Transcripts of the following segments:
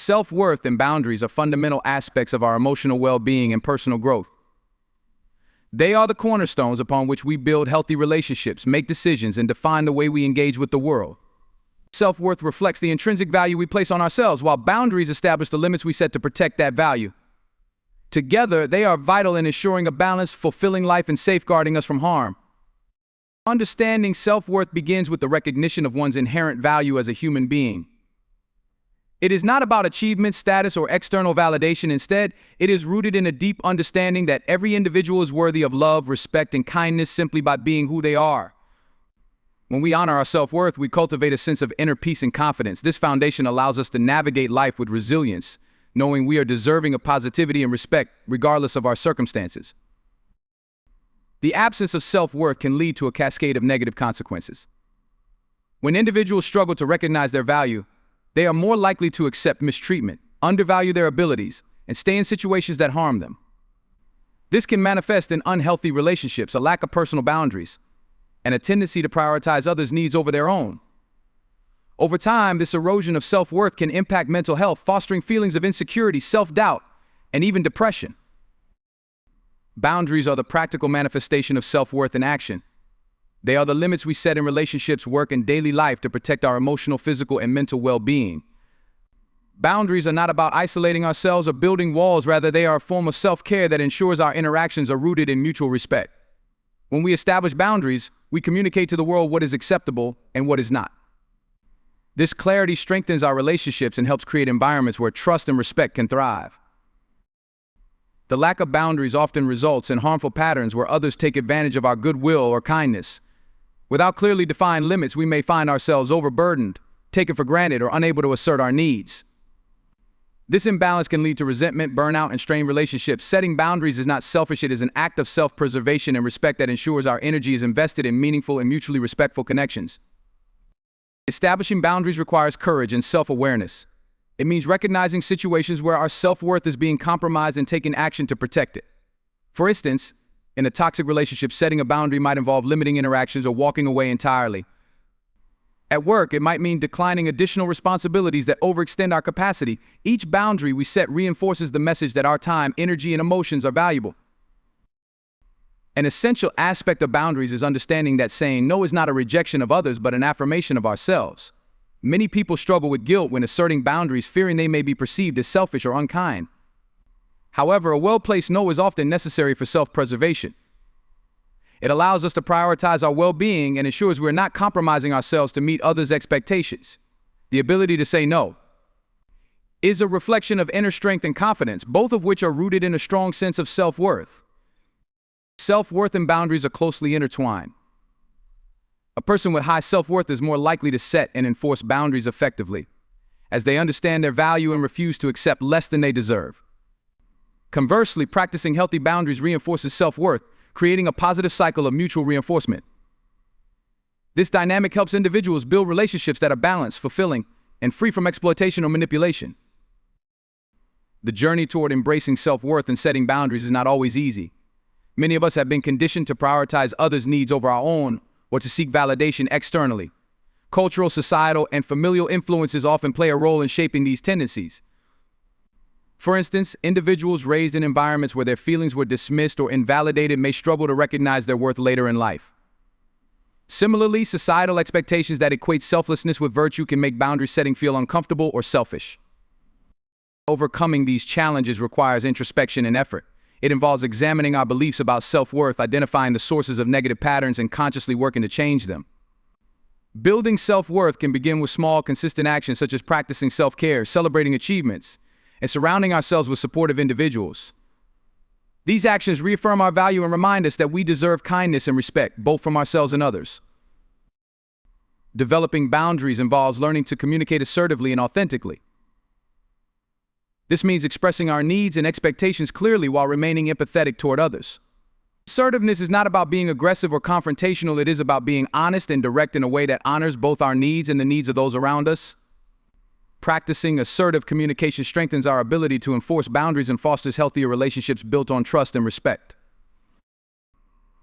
Self-worth and boundaries are fundamental aspects of our emotional well-being and personal growth. They are the cornerstones upon which we build healthy relationships, make decisions, and define the way we engage with the world. Self-worth reflects the intrinsic value we place on ourselves, while boundaries establish the limits we set to protect that value. Together, they are vital in ensuring a balanced, fulfilling life and safeguarding us from harm. Understanding self-worth begins with the recognition of one's inherent value as a human being. It is not about achievement, status, or external validation. Instead, it is rooted in a deep understanding that every individual is worthy of love, respect, and kindness simply by being who they are. When we honor our self-worth, we cultivate a sense of inner peace and confidence. This foundation allows us to navigate life with resilience, knowing we are deserving of positivity and respect regardless of our circumstances. The absence of self-worth can lead to a cascade of negative consequences. When individuals struggle to recognize their value, they are more likely to accept mistreatment, undervalue their abilities, and stay in situations that harm them. This can manifest in unhealthy relationships, a lack of personal boundaries, and a tendency to prioritize others' needs over their own. Over time, this erosion of self-worth can impact mental health, fostering feelings of insecurity, self-doubt, and even depression. Boundaries are the practical manifestation of self-worth in action. They are the limits we set in relationships, work, and daily life to protect our emotional, physical, and mental well-being. Boundaries are not about isolating ourselves or building walls. Rather, they are a form of self-care that ensures our interactions are rooted in mutual respect. When we establish boundaries, we communicate to the world what is acceptable and what is not. This clarity strengthens our relationships and helps create environments where trust and respect can thrive. The lack of boundaries often results in harmful patterns where others take advantage of our goodwill or kindness. Without clearly defined limits, we may find ourselves overburdened, taken for granted, or unable to assert our needs. This imbalance can lead to resentment, burnout, and strained relationships. Setting boundaries is not selfish. It is an act of self-preservation and respect that ensures our energy is invested in meaningful and mutually respectful connections. Establishing boundaries requires courage and self-awareness. It means recognizing situations where our self-worth is being compromised and taking action to protect it. For instance, in a toxic relationship, setting a boundary might involve limiting interactions or walking away entirely. At work, it might mean declining additional responsibilities that overextend our capacity. Each boundary we set reinforces the message that our time, energy, and emotions are valuable. An essential aspect of boundaries is understanding that saying no is not a rejection of others, but an affirmation of ourselves. Many people struggle with guilt when asserting boundaries, fearing they may be perceived as selfish or unkind. However, a well-placed no is often necessary for self-preservation. It allows us to prioritize our well-being and ensures we're not compromising ourselves to meet others' expectations. The ability to say no is a reflection of inner strength and confidence, both of which are rooted in a strong sense of self-worth. Self-worth and boundaries are closely intertwined. A person with high self-worth is more likely to set and enforce boundaries effectively, as they understand their value and refuse to accept less than they deserve. Conversely, practicing healthy boundaries reinforces self-worth, creating a positive cycle of mutual reinforcement. This dynamic helps individuals build relationships that are balanced, fulfilling, and free from exploitation or manipulation. The journey toward embracing self-worth and setting boundaries is not always easy. Many of us have been conditioned to prioritize others' needs over our own, or to seek validation externally. Cultural, societal, and familial influences often play a role in shaping these tendencies. For instance, individuals raised in environments where their feelings were dismissed or invalidated may struggle to recognize their worth later in life. Similarly, societal expectations that equate selflessness with virtue can make boundary setting feel uncomfortable or selfish. Overcoming these challenges requires introspection and effort. It involves examining our beliefs about self-worth, identifying the sources of negative patterns, and consciously working to change them. Building self-worth can begin with small, consistent actions such as practicing self-care, celebrating achievements, and surrounding ourselves with supportive individuals. These actions reaffirm our value and remind us that we deserve kindness and respect, both from ourselves and others. Developing boundaries involves learning to communicate assertively and authentically. This means expressing our needs and expectations clearly while remaining empathetic toward others. Assertiveness is not about being aggressive or confrontational. It is about being honest and direct in a way that honors both our needs and the needs of those around us. Practicing assertive communication strengthens our ability to enforce boundaries and fosters healthier relationships built on trust and respect.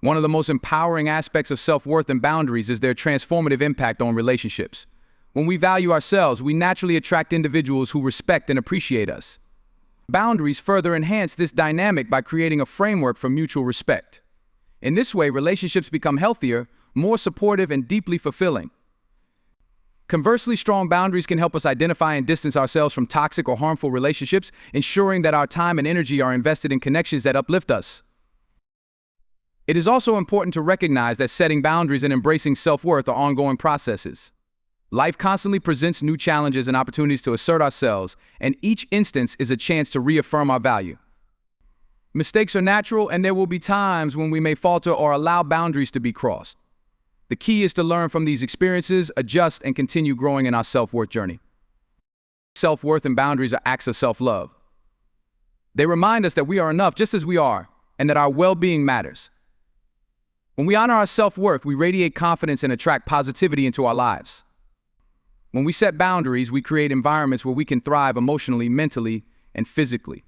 One of the most empowering aspects of self-worth and boundaries is their transformative impact on relationships. When we value ourselves, we naturally attract individuals who respect and appreciate us. Boundaries further enhance this dynamic by creating a framework for mutual respect. In this way, relationships become healthier, more supportive, and deeply fulfilling. Conversely, strong boundaries can help us identify and distance ourselves from toxic or harmful relationships, ensuring that our time and energy are invested in connections that uplift us. It is also important to recognize that setting boundaries and embracing self-worth are ongoing processes. Life constantly presents new challenges and opportunities to assert ourselves, and each instance is a chance to reaffirm our value. Mistakes are natural, and there will be times when we may falter or allow boundaries to be crossed. The key is to learn from these experiences, adjust, and continue growing in our self-worth journey. Self-worth and boundaries are acts of self-love. They remind us that we are enough just as we are, and that our well-being matters. When we honor our self-worth, we radiate confidence and attract positivity into our lives. When we set boundaries, we create environments where we can thrive emotionally, mentally, and physically.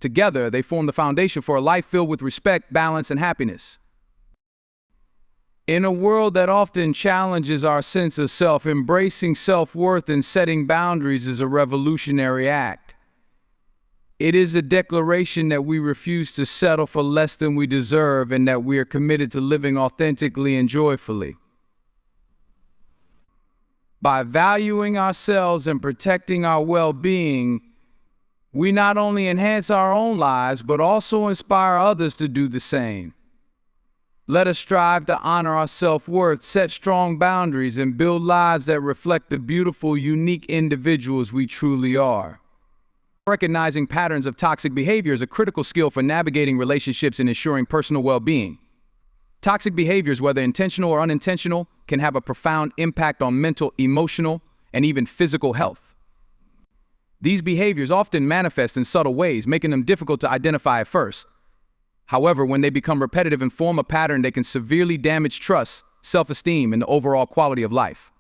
Together, they form the foundation for a life filled with respect, balance, and happiness. In a world that often challenges our sense of self, embracing self-worth and setting boundaries is a revolutionary act. It is a declaration that we refuse to settle for less than we deserve and that we are committed to living authentically and joyfully. By valuing ourselves and protecting our well-being, we not only enhance our own lives, but also inspire others to do the same. Let us strive to honor our self-worth, set strong boundaries, and build lives that reflect the beautiful, unique individuals we truly are. Recognizing patterns of toxic behavior is a critical skill for navigating relationships and ensuring personal well-being. Toxic behaviors, whether intentional or unintentional, can have a profound impact on mental, emotional, and even physical health. These behaviors often manifest in subtle ways, making them difficult to identify at first. However, when they become repetitive and form a pattern, they can severely damage trust, self-esteem, and the overall quality of life.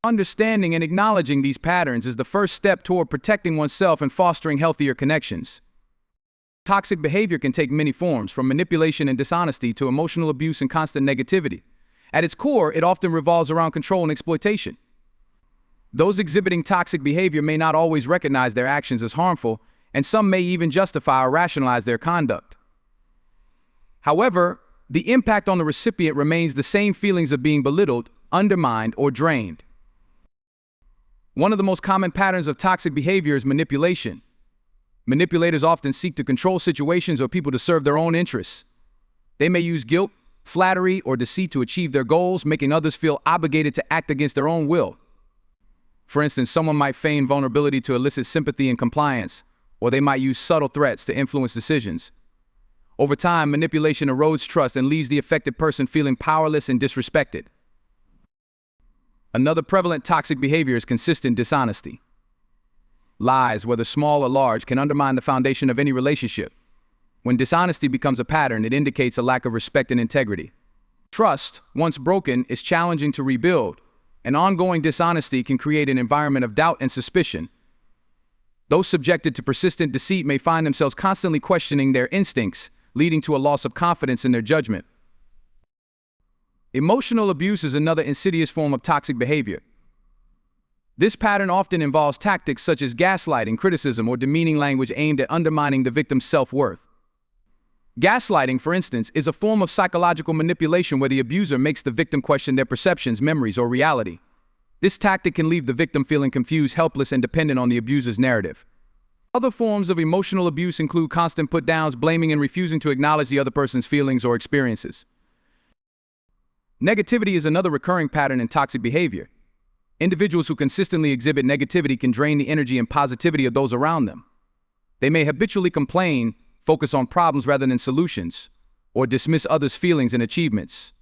Understanding and acknowledging these patterns is the first step toward protecting oneself and fostering healthier connections. Toxic behavior can take many forms, from manipulation and dishonesty to emotional abuse and constant negativity. At its core, it often revolves around control and exploitation. Those exhibiting toxic behavior may not always recognize their actions as harmful, and some may even justify or rationalize their conduct. However, the impact on the recipient remains the same: feelings of being belittled, undermined, or drained. One of the most common patterns of toxic behavior is manipulation. Manipulators often seek to control situations or people to serve their own interests. They may use guilt, flattery, or deceit to achieve their goals, making others feel obligated to act against their own will. For instance, someone might feign vulnerability to elicit sympathy and compliance, or they might use subtle threats to influence decisions. Over time, manipulation erodes trust and leaves the affected person feeling powerless and disrespected. Another prevalent toxic behavior is consistent dishonesty. Lies, whether small or large, can undermine the foundation of any relationship. When dishonesty becomes a pattern, it indicates a lack of respect and integrity. Trust, once broken, is challenging to rebuild, and ongoing dishonesty can create an environment of doubt and suspicion. Those subjected to persistent deceit may find themselves constantly questioning their instincts, leading to a loss of confidence in their judgment. Emotional abuse is another insidious form of toxic behavior. This pattern often involves tactics such as gaslighting, criticism, or demeaning language aimed at undermining the victim's self-worth. Gaslighting, for instance, is a form of psychological manipulation where the abuser makes the victim question their perceptions, memories, or reality. This tactic can leave the victim feeling confused, helpless, and dependent on the abuser's narrative. Other forms of emotional abuse include constant put-downs, blaming, and refusing to acknowledge the other person's feelings or experiences. Negativity is another recurring pattern in toxic behavior. Individuals who consistently exhibit negativity can drain the energy and positivity of those around them. They may habitually complain, focus on problems rather than solutions, or dismiss others' feelings and achievements.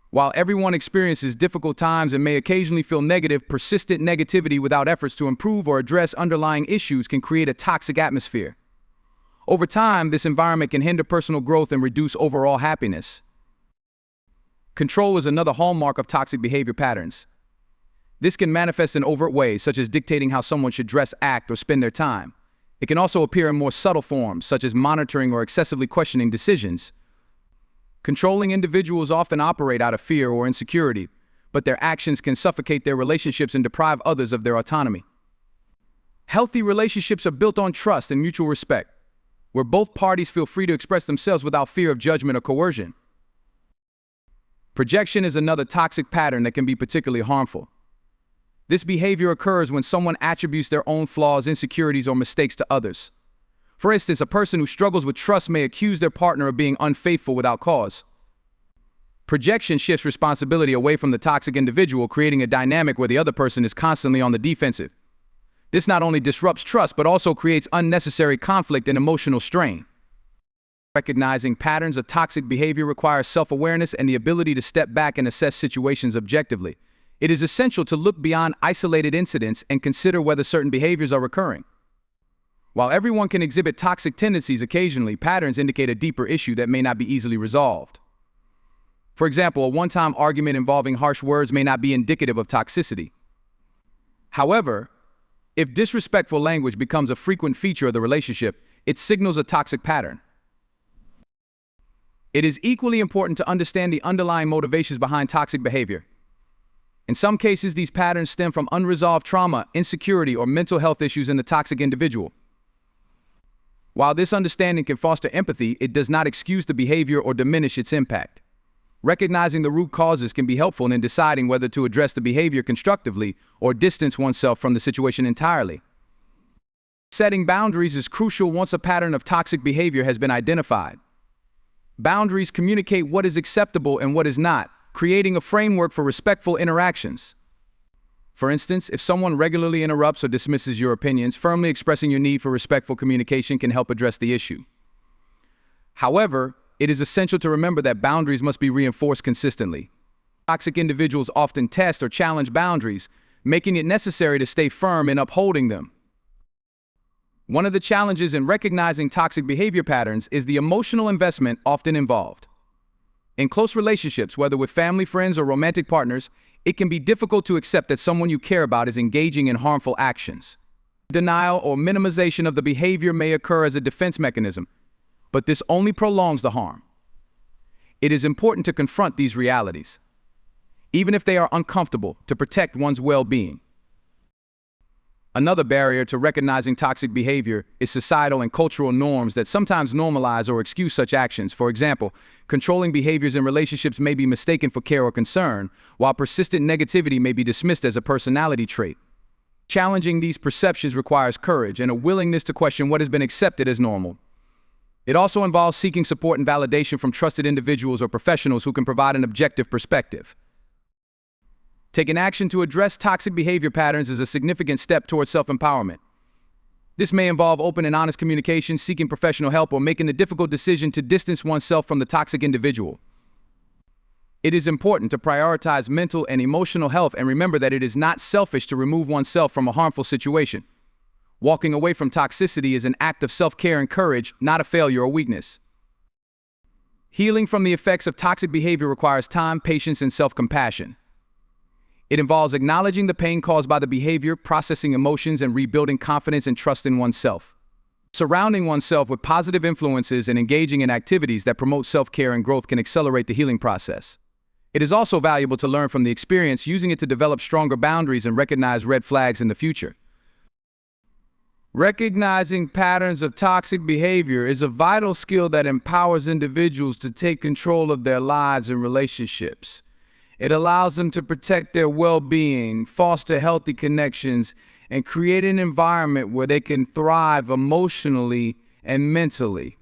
While everyone experiences difficult times and may occasionally feel negative, persistent negativity without efforts to improve or address underlying issues can create a toxic atmosphere. Over time, this environment can hinder personal growth and reduce overall happiness. Control is another hallmark of toxic behavior patterns. This can manifest in overt ways, such as dictating how someone should dress, act, or spend their time. It can also appear in more subtle forms, such as monitoring or excessively questioning decisions. Controlling individuals often operate out of fear or insecurity, but their actions can suffocate their relationships and deprive others of their autonomy. Healthy relationships are built on trust and mutual respect, where both parties feel free to express themselves without fear of judgment or coercion. Projection is another toxic pattern that can be particularly harmful. This behavior occurs when someone attributes their own flaws, insecurities, or mistakes to others. For instance, a person who struggles with trust may accuse their partner of being unfaithful without cause. Projection shifts responsibility away from the toxic individual, creating a dynamic where the other person is constantly on the defensive. This not only disrupts trust, but also creates unnecessary conflict and emotional strain. Recognizing patterns of toxic behavior requires self-awareness and the ability to step back and assess situations objectively. It is essential to look beyond isolated incidents and consider whether certain behaviors are recurring. While everyone can exhibit toxic tendencies occasionally, patterns indicate a deeper issue that may not be easily resolved. For example, a one-time argument involving harsh words may not be indicative of toxicity. However, if disrespectful language becomes a frequent feature of the relationship, it signals a toxic pattern. It is equally important to understand the underlying motivations behind toxic behavior. In some cases, these patterns stem from unresolved trauma, insecurity, or mental health issues in the toxic individual. While this understanding can foster empathy, it does not excuse the behavior or diminish its impact. Recognizing the root causes can be helpful in deciding whether to address the behavior constructively or distance oneself from the situation entirely. Setting boundaries is crucial once a pattern of toxic behavior has been identified. Boundaries communicate what is acceptable and what is not, creating a framework for respectful interactions. For instance, if someone regularly interrupts or dismisses your opinions, firmly expressing your need for respectful communication can help address the issue. However, it is essential to remember that boundaries must be reinforced consistently. Toxic individuals often test or challenge boundaries, making it necessary to stay firm in upholding them. One of the challenges in recognizing toxic behavior patterns is the emotional investment often involved. In close relationships, whether with family, friends, or romantic partners, it can be difficult to accept that someone you care about is engaging in harmful actions. Denial or minimization of the behavior may occur as a defense mechanism, but this only prolongs the harm. It is important to confront these realities, even if they are uncomfortable, to protect one's well-being. Another barrier to recognizing toxic behavior is societal and cultural norms that sometimes normalize or excuse such actions. For example, controlling behaviors in relationships may be mistaken for care or concern, while persistent negativity may be dismissed as a personality trait. Challenging these perceptions requires courage and a willingness to question what has been accepted as normal. It also involves seeking support and validation from trusted individuals or professionals who can provide an objective perspective. Taking action to address toxic behavior patterns is a significant step towards self-empowerment. This may involve open and honest communication, seeking professional help, or making the difficult decision to distance oneself from the toxic individual. It is important to prioritize mental and emotional health and remember that it is not selfish to remove oneself from a harmful situation. Walking away from toxicity is an act of self-care and courage, not a failure or weakness. Healing from the effects of toxic behavior requires time, patience, and self-compassion. It involves acknowledging the pain caused by the behavior, processing emotions, and rebuilding confidence and trust in oneself. Surrounding oneself with positive influences and engaging in activities that promote self-care and growth can accelerate the healing process. It is also valuable to learn from the experience, using it to develop stronger boundaries and recognize red flags in the future. Recognizing patterns of toxic behavior is a vital skill that empowers individuals to take control of their lives and relationships. It allows them to protect their well-being, foster healthy connections, and create an environment where they can thrive emotionally and mentally.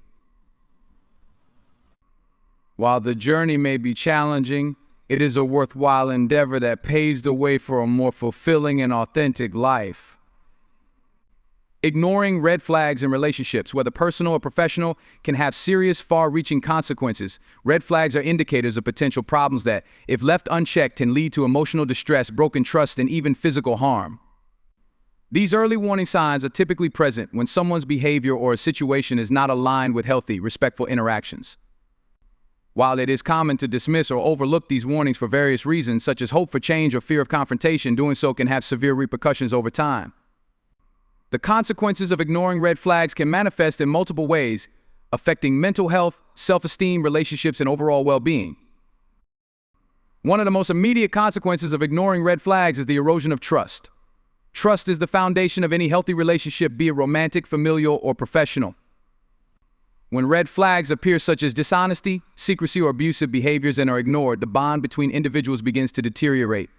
While the journey may be challenging, it is a worthwhile endeavor that paves the way for a more fulfilling and authentic life. Ignoring red flags in relationships, whether personal or professional, can have serious, far-reaching consequences. Red flags are indicators of potential problems that, if left unchecked, can lead to emotional distress, broken trust, and even physical harm. These early warning signs are typically present when someone's behavior or a situation is not aligned with healthy, respectful interactions. While it is common to dismiss or overlook these warnings for various reasons, such as hope for change or fear of confrontation, doing so can have severe repercussions over time. The consequences of ignoring red flags can manifest in multiple ways, affecting mental health, self-esteem, relationships, and overall well-being. One of the most immediate consequences of ignoring red flags is the erosion of trust. Trust is the foundation of any healthy relationship, be it romantic, familial, or professional. When red flags appear such as dishonesty, secrecy, or abusive behaviors and are ignored, the bond between individuals begins to deteriorate.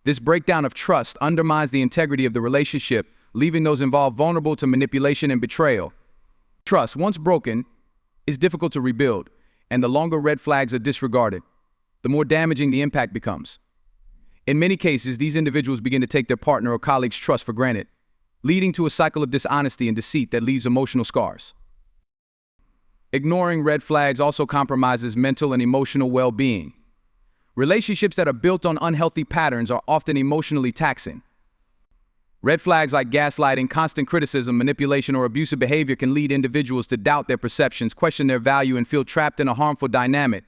This breakdown of trust undermines the integrity of the relationship, leaving those involved vulnerable to manipulation and betrayal. Trust, once broken, is difficult to rebuild, and the longer red flags are disregarded, the more damaging the impact becomes. In many cases, these individuals begin to take their partner or colleague's trust for granted, leading to a cycle of dishonesty and deceit that leaves emotional scars. Ignoring red flags also compromises mental and emotional well-being. Relationships that are built on unhealthy patterns are often emotionally taxing. Red flags like gaslighting, constant criticism, manipulation, or abusive behavior can lead individuals to doubt their perceptions, question their value, and feel trapped in a harmful dynamic.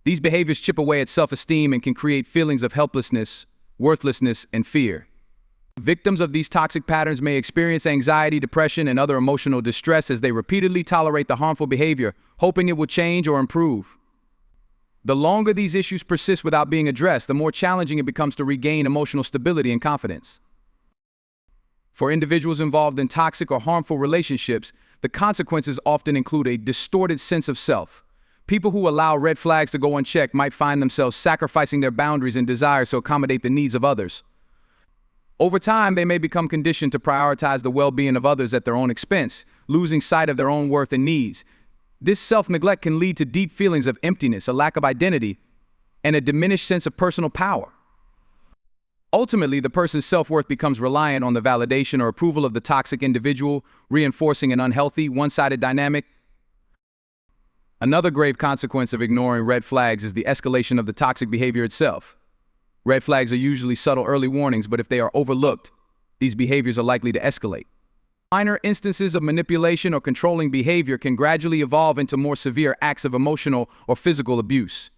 These behaviors chip away at self-esteem and can create feelings of helplessness, worthlessness, and fear. Victims of these toxic patterns may experience anxiety, depression, and other emotional distress as they repeatedly tolerate the harmful behavior, hoping it will change or improve. The longer these issues persist without being addressed, the more challenging it becomes to regain emotional stability and confidence. For individuals involved in toxic or harmful relationships, the consequences often include a distorted sense of self. People who allow red flags to go unchecked might find themselves sacrificing their boundaries and desires to accommodate the needs of others. Over time, they may become conditioned to prioritize the well-being of others at their own expense, losing sight of their own worth and needs. This self-neglect can lead to deep feelings of emptiness, a lack of identity, and a diminished sense of personal power. Ultimately, the person's self-worth becomes reliant on the validation or approval of the toxic individual, reinforcing an unhealthy, one-sided dynamic. Another grave consequence of ignoring red flags is the escalation of the toxic behavior itself. Red flags are usually subtle early warnings, but if they are overlooked, these behaviors are likely to escalate. Minor instances of manipulation or controlling behavior can gradually evolve into more severe acts of emotional or physical abuse.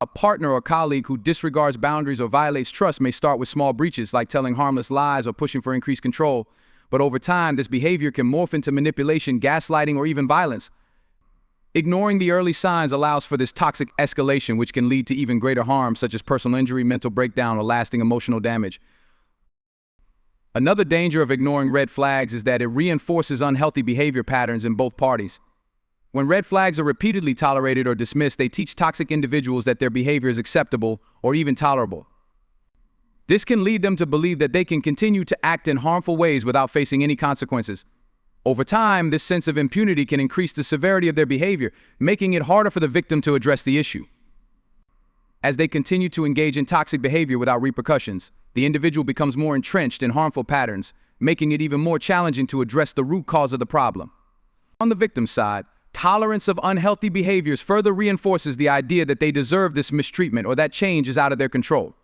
A partner or colleague who disregards boundaries or violates trust may start with small breaches like telling harmless lies or pushing for increased control, but over time, this behavior can morph into manipulation, gaslighting, or even violence. Ignoring the early signs allows for this toxic escalation, which can lead to even greater harm, such as personal injury, mental breakdown, or lasting emotional damage. Another danger of ignoring red flags is that it reinforces unhealthy behavior patterns in both parties. When red flags are repeatedly tolerated or dismissed, they teach toxic individuals that their behavior is acceptable or even tolerable. This can lead them to believe that they can continue to act in harmful ways without facing any consequences. Over time, this sense of impunity can increase the severity of their behavior, making it harder for the victim to address the issue. As they continue to engage in toxic behavior without repercussions, the individual becomes more entrenched in harmful patterns, making it even more challenging to address the root cause of the problem. On the victim's side, tolerance of unhealthy behaviors further reinforces the idea that they deserve this mistreatment or that change is out of their control.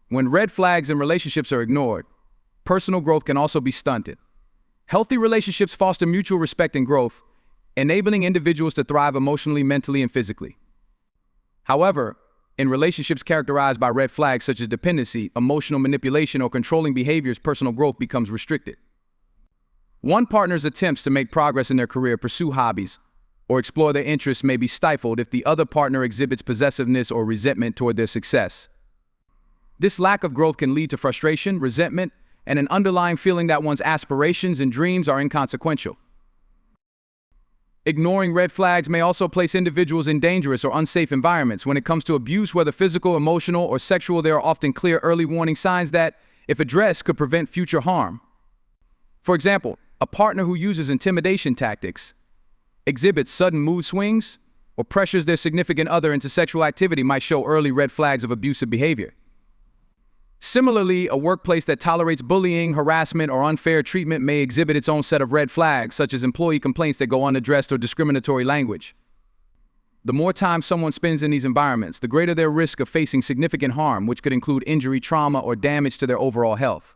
When red flags in relationships are ignored, personal growth can also be stunted. Healthy relationships foster mutual respect and growth, enabling individuals to thrive emotionally, mentally, and physically. However, in relationships characterized by red flags such as dependency, emotional manipulation, or controlling behaviors, personal growth becomes restricted. One partner's attempts to make progress in their career, pursue hobbies, or explore their interests may be stifled if the other partner exhibits possessiveness or resentment toward their success. This lack of growth can lead to frustration, resentment, and an underlying feeling that one's aspirations and dreams are inconsequential. Ignoring red flags may also place individuals in dangerous or unsafe environments. When it comes to abuse, whether physical, emotional, or sexual, there are often clear early warning signs that, if addressed, could prevent future harm. For example, a partner who uses intimidation tactics, exhibits sudden mood swings, or pressures their significant other into sexual activity might show early red flags of abusive behavior. Similarly, a workplace that tolerates bullying, harassment, or unfair treatment may exhibit its own set of red flags, such as employee complaints that go unaddressed or discriminatory language. The more time someone spends in these environments, the greater their risk of facing significant harm, which could include injury, trauma, or damage to their overall health.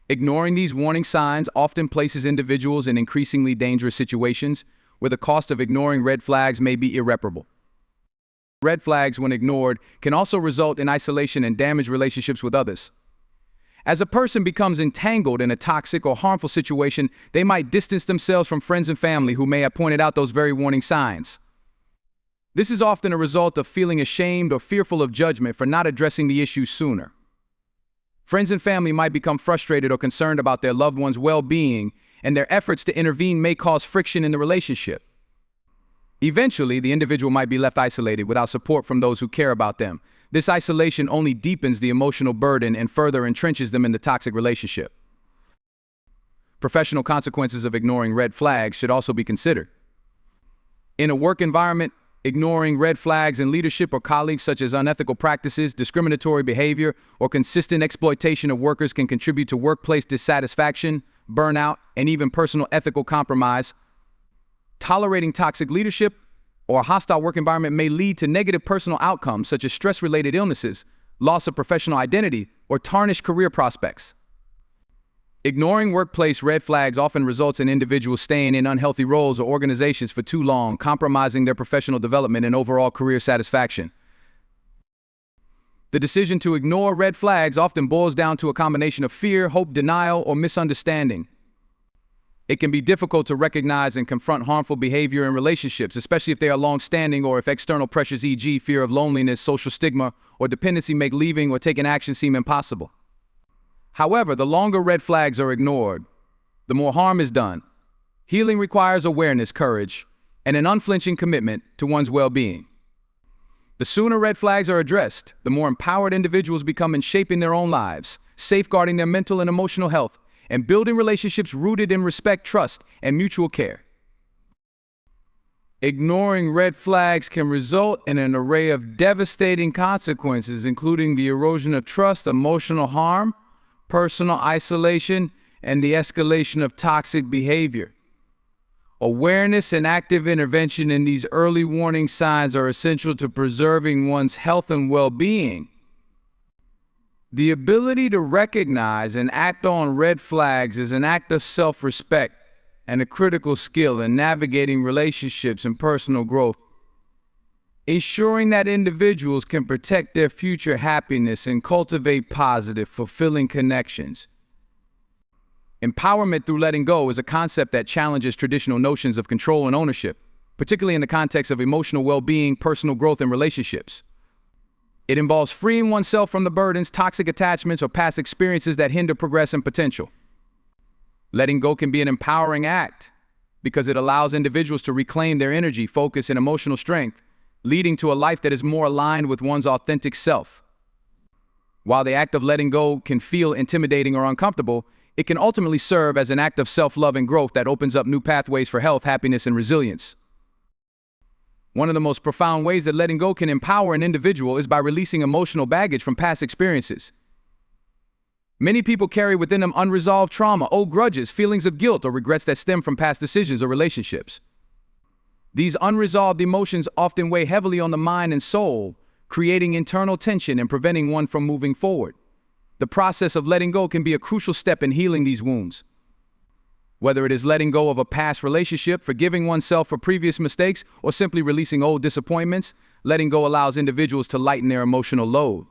Ignoring these warning signs often places individuals in increasingly dangerous situations where the cost of ignoring red flags may be irreparable. Red flags, when ignored, can also result in isolation and damage relationships with others. As a person becomes entangled in a toxic or harmful situation, they might distance themselves from friends and family who may have pointed out those very warning signs. This is often a result of feeling ashamed or fearful of judgment for not addressing the issue sooner. Friends and family might become frustrated or concerned about their loved one's well-being, and their efforts to intervene may cause friction in the relationship. Eventually, the individual might be left isolated without support from those who care about them. This isolation only deepens the emotional burden and further entrenches them in the toxic relationship. Professional consequences of ignoring red flags should also be considered. In a work environment, ignoring red flags in leadership or colleagues such as unethical practices, discriminatory behavior, or consistent exploitation of workers can contribute to workplace dissatisfaction, burnout, and even personal ethical compromise. Tolerating toxic leadership or a hostile work environment may lead to negative personal outcomes such as stress-related illnesses, loss of professional identity, or tarnished career prospects. Ignoring workplace red flags often results in individuals staying in unhealthy roles or organizations for too long, compromising their professional development and overall career satisfaction. The decision to ignore red flags often boils down to a combination of fear, hope, denial, or misunderstanding. It can be difficult to recognize and confront harmful behavior in relationships, especially if they are long-standing or if external pressures, e.g., fear of loneliness, social stigma, or dependency make leaving or taking action seem impossible. However, the longer red flags are ignored, the more harm is done. Healing requires awareness, courage, and an unflinching commitment to one's well-being. The sooner red flags are addressed, the more empowered individuals become in shaping their own lives, safeguarding their mental and emotional health, and building relationships rooted in respect, trust, and mutual care. Ignoring red flags can result in an array of devastating consequences, including the erosion of trust, emotional harm, personal isolation, and the escalation of toxic behavior. Awareness and active intervention in these early warning signs are essential to preserving one's health and well-being. The ability to recognize and act on red flags is an act of self-respect and a critical skill in navigating relationships and personal growth, ensuring that individuals can protect their future happiness and cultivate positive, fulfilling connections. Empowerment through letting go is a concept that challenges traditional notions of control and ownership, particularly in the context of emotional well-being, personal growth, and relationships. It involves freeing oneself from the burdens, toxic attachments, or past experiences that hinder progress and potential. Letting go can be an empowering act because it allows individuals to reclaim their energy, focus, and emotional strength, leading to a life that is more aligned with one's authentic self. While the act of letting go can feel intimidating or uncomfortable, it can ultimately serve as an act of self-love and growth that opens up new pathways for health, happiness, and resilience. One of the most profound ways that letting go can empower an individual is by releasing emotional baggage from past experiences. Many people carry within them unresolved trauma, old grudges, feelings of guilt, or regrets that stem from past decisions or relationships. These unresolved emotions often weigh heavily on the mind and soul, creating internal tension and preventing one from moving forward. The process of letting go can be a crucial step in healing these wounds. Whether it is letting go of a past relationship, forgiving oneself for previous mistakes, or simply releasing old disappointments, letting go allows individuals to lighten their emotional load.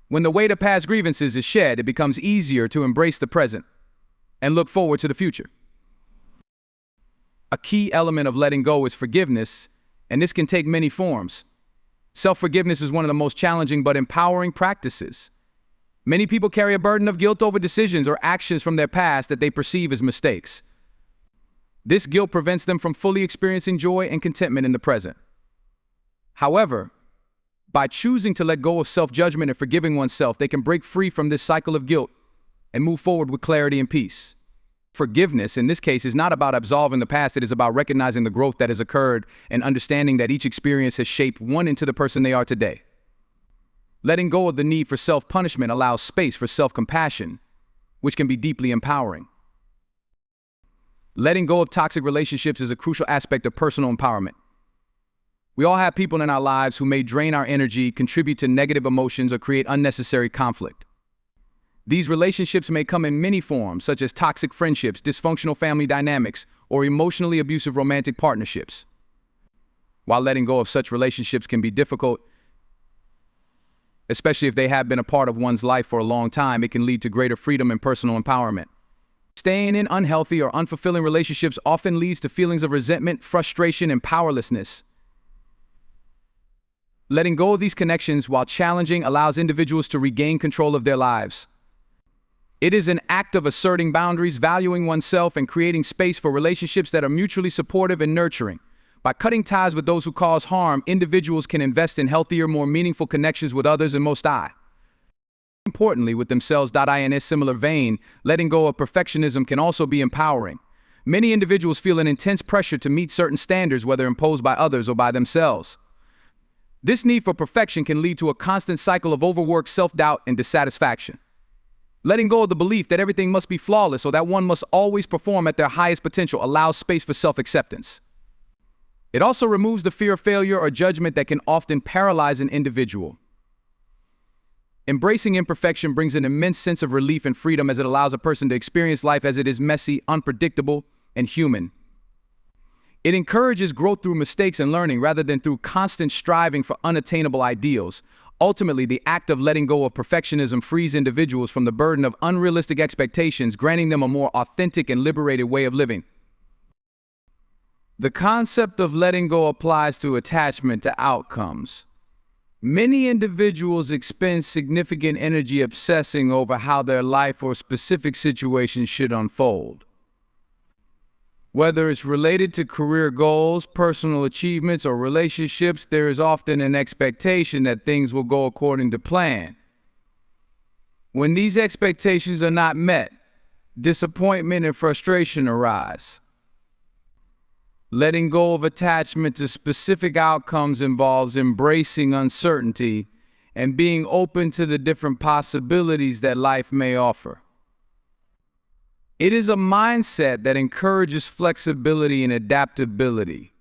When the weight of past grievances is shed, it becomes easier to embrace the present and look forward to the future. A key element of letting go is forgiveness, and this can take many forms. Self-forgiveness is one of the most challenging but empowering practices. Many people carry a burden of guilt over decisions or actions from their past that they perceive as mistakes. This guilt prevents them from fully experiencing joy and contentment in the present. However, by choosing to let go of self-judgment and forgiving oneself, they can break free from this cycle of guilt and move forward with clarity and peace. Forgiveness, in this case, is not about absolving the past. It is about recognizing the growth that has occurred and understanding that each experience has shaped one into the person they are today. Letting go of the need for self-punishment allows space for self-compassion, which can be deeply empowering. Letting go of toxic relationships is a crucial aspect of personal empowerment. We all have people in our lives who may drain our energy, contribute to negative emotions, or create unnecessary conflict. These relationships may come in many forms, such as toxic friendships, dysfunctional family dynamics, or emotionally abusive romantic partnerships. While letting go of such relationships can be difficult, especially if they have been a part of one's life for a long time, it can lead to greater freedom and personal empowerment. Staying in unhealthy or unfulfilling relationships often leads to feelings of resentment, frustration, and powerlessness. Letting go of these connections, while challenging, allows individuals to regain control of their lives. It is an act of asserting boundaries, valuing oneself, and creating space for relationships that are mutually supportive and nurturing. By cutting ties with those who cause harm, individuals can invest in healthier, more meaningful connections with others and importantly, with themselves. In a similar vein, letting go of perfectionism can also be empowering. Many individuals feel an intense pressure to meet certain standards, whether imposed by others or by themselves. This need for perfection can lead to a constant cycle of overwork, self-doubt, and dissatisfaction. Letting go of the belief that everything must be flawless or that one must always perform at their highest potential allows space for self-acceptance. It also removes the fear of failure or judgment that can often paralyze an individual. Embracing imperfection brings an immense sense of relief and freedom, as it allows a person to experience life as it is: messy, unpredictable, and human. It encourages growth through mistakes and learning rather than through constant striving for unattainable ideals. Ultimately, the act of letting go of perfectionism frees individuals from the burden of unrealistic expectations, granting them a more authentic and liberated way of living. The concept of letting go applies to attachment to outcomes. Many individuals expend significant energy obsessing over how their life or specific situation should unfold. Whether it's related to career goals, personal achievements, or relationships, there is often an expectation that things will go according to plan. When these expectations are not met, disappointment and frustration arise. Letting go of attachment to specific outcomes involves embracing uncertainty and being open to the different possibilities that life may offer. It is a mindset that encourages flexibility and adaptability,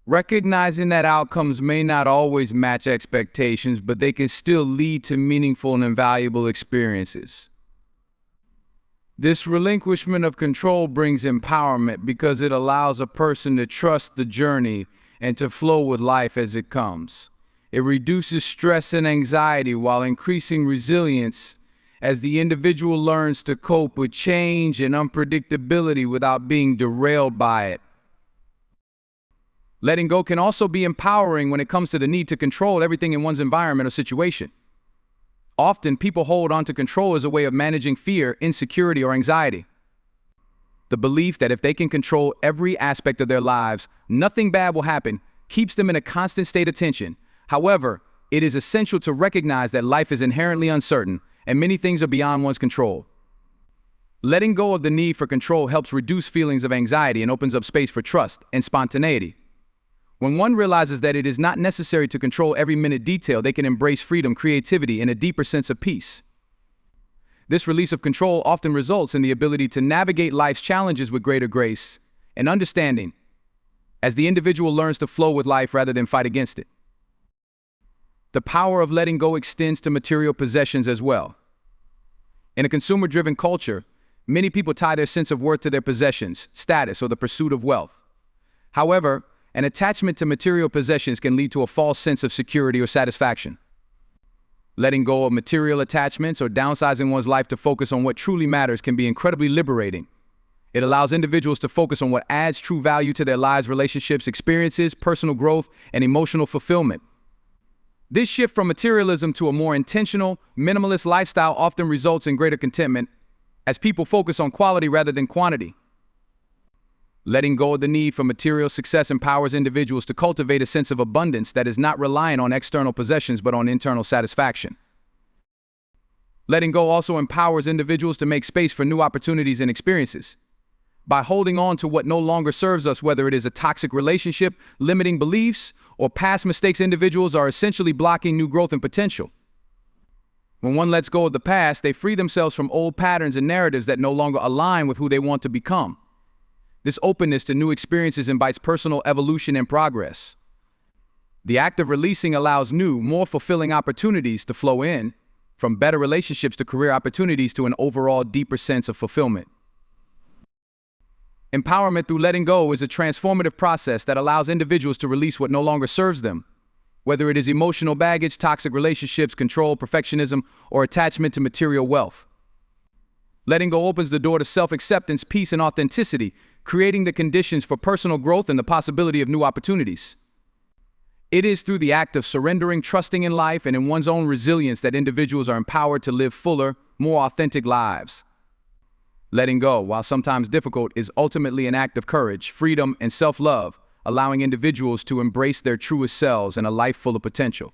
recognizing that outcomes may not always match expectations, but they can still lead to meaningful and invaluable experiences. This relinquishment of control brings empowerment because it allows a person to trust the journey and to flow with life as it comes. It reduces stress and anxiety while increasing resilience, as the individual learns to cope with change and unpredictability without being derailed by it. Letting go can also be empowering when it comes to the need to control everything in one's environment or situation. Often, people hold on to control as a way of managing fear, insecurity, or anxiety. The belief that if they can control every aspect of their lives, nothing bad will happen, keeps them in a constant state of tension. However, it is essential to recognize that life is inherently uncertain, and many things are beyond one's control. Letting go of the need for control helps reduce feelings of anxiety and opens up space for trust and spontaneity. When one realizes that it is not necessary to control every minute detail, they can embrace freedom, creativity, and a deeper sense of peace. This release of control often results in the ability to navigate life's challenges with greater grace and understanding, as the individual learns to flow with life rather than fight against it. The power of letting go extends to material possessions as well. In a consumer-driven culture, many people tie their sense of worth to their possessions, status, or the pursuit of wealth. However, an attachment to material possessions can lead to a false sense of security or satisfaction. Letting go of material attachments or downsizing one's life to focus on what truly matters can be incredibly liberating. It allows individuals to focus on what adds true value to their lives, relationships, experiences, personal growth, and emotional fulfillment. This shift from materialism to a more intentional, minimalist lifestyle often results in greater contentment, as people focus on quality rather than quantity. Letting go of the need for material success empowers individuals to cultivate a sense of abundance that is not reliant on external possessions but on internal satisfaction. Letting go also empowers individuals to make space for new opportunities and experiences. By holding on to what no longer serves us, whether it is a toxic relationship, limiting beliefs, or past mistakes, individuals are essentially blocking new growth and potential. When one lets go of the past, they free themselves from old patterns and narratives that no longer align with who they want to become. This openness to new experiences invites personal evolution and progress. The act of releasing allows new, more fulfilling opportunities to flow in, from better relationships to career opportunities to an overall deeper sense of fulfillment. Empowerment through letting go is a transformative process that allows individuals to release what no longer serves them, whether it is emotional baggage, toxic relationships, control, perfectionism, or attachment to material wealth. Letting go opens the door to self-acceptance, peace, and authenticity, creating the conditions for personal growth and the possibility of new opportunities. It is through the act of surrendering, trusting in life, and in one's own resilience that individuals are empowered to live fuller, more authentic lives. Letting go, while sometimes difficult, is ultimately an act of courage, freedom, and self-love, allowing individuals to embrace their truest selves and a life full of potential.